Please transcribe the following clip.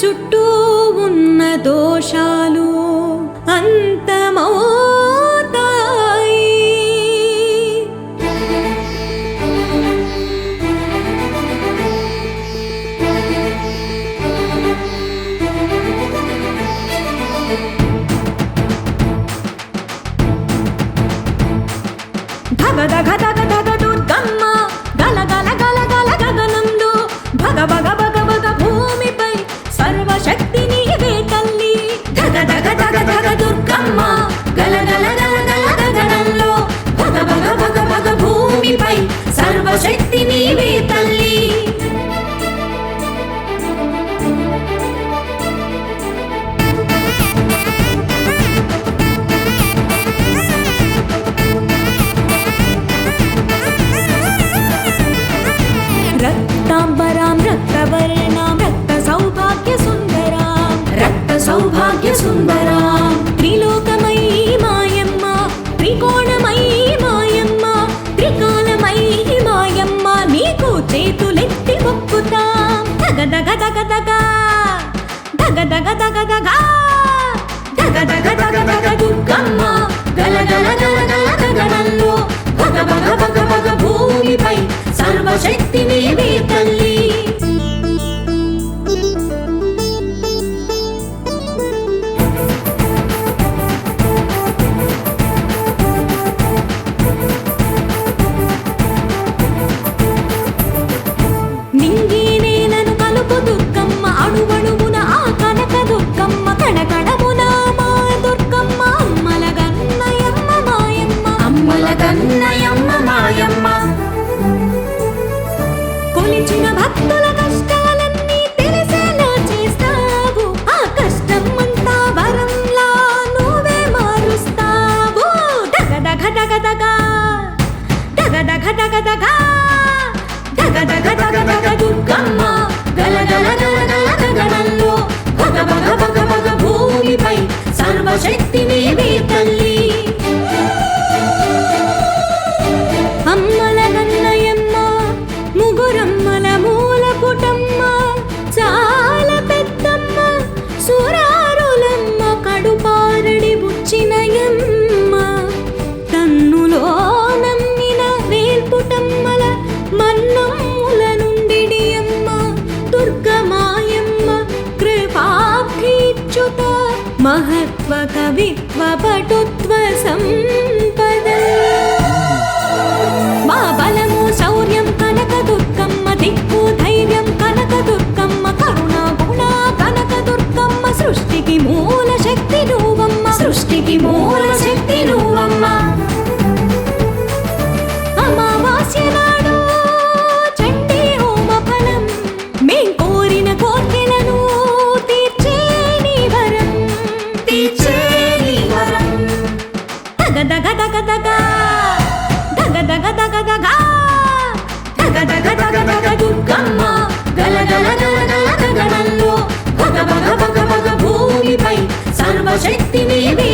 చుట్టూ ఉన్న దోషాలు అంతమవుతాయి. ధగ ధగ ధగ ధగ దుర్గమ్మ గల గల గల గల గగనంలో భగ భగ భగ భగ భూమిపై సర్వశక్తి నీవే తల్లి. ధగ ధగ ధగ ధగ దుర్గమ్మ గల గల గల గల గగనంలో భగ భగ భగ భగ భూమిపై సర్వశక్తి నీవే తల్లి. రక్తాంబరాం రక్తవర్ణాం రక్త సౌభాగ్య సుందరాం రక్త సౌభాగ్య సుందరాం త్రిలోకమయీ మాయమ్మ త్రికోణమయీ మాయమ్మ త్రికాలమయీ మాయమ్మ నీకు చేతులెత్తి మొక్కుతాం. దగ దగ దగ దగ దగ దగ దగ దగ దగ దగ దగ దగ దుర్గమ్మ గల గల గల గల గగనంలో భగ భగ భగ భగ భూమిపై సర్వశక్తి నీవే తల్లి. నింగి నేలను కలుపు దుర్గమ్మ అణువణువున ఆ కనక దుర్గమ్మ కణకణమున మా దుర్గమ్మ అమ్మల గన్నయమ్మ మాయమ్మ అమ్మల గన్నయమ్మ మాయమ్మ. కొలిచిన భక్తుల కష్టాలన్నీ తెలిసేలా చేస్తావు. ఆ కష్టమంతా వరంలా నువ్వే మారుస్తావు. దగ దగ దగ దగ దగ దగ దగ దగ దగ దగ దగ దగ దుర్గమ్మ గల గల గల గల గగనంలో భగ భగ భగ భగ భూమిపై సర్వశక్తి నీవే తల్లి. అమ్మల గన్నయమ్మ ముగురమ్మల మూల పుటమ్మ చాలా పెద్దమ్మ సురారులమ్మ కడుపారడి బుచ్చినయమ్మ తన్నులో నమ్మిన వేల్పుటమ్మల మన్నమ్ముల నుండిడి అమ్మ దుర్గమాయమ్మ కృపాభిచ్యుత మహత్వ కవిత్వ పటుత్వ సంపద మా బలము శౌర్యం కనక దుర్గమ్మ దిక్కు ధైర్యం కనక దుర్గమ్మ కరుణ గుణ కనక దుర్గమ్మ సృష్టికి మూల శక్తి నువ్వమ్మ సృష్టికి మూల శక్తి నువ్వమ్మ. అమావాస్య నాడు చండీ హోమ ఫలం మేం కోరిన కోర్కెలను తీర్చే నీ వరం తీర్చే నీ వరం. దగ దగ దగ దగ దగ దగ దగ దగ దగ దగ దగ దగ దుర్గమ్మ గల గల గల గల గగనంలో భగ భగ భగ భగ భూమిపై సర్వశక్తి నీవే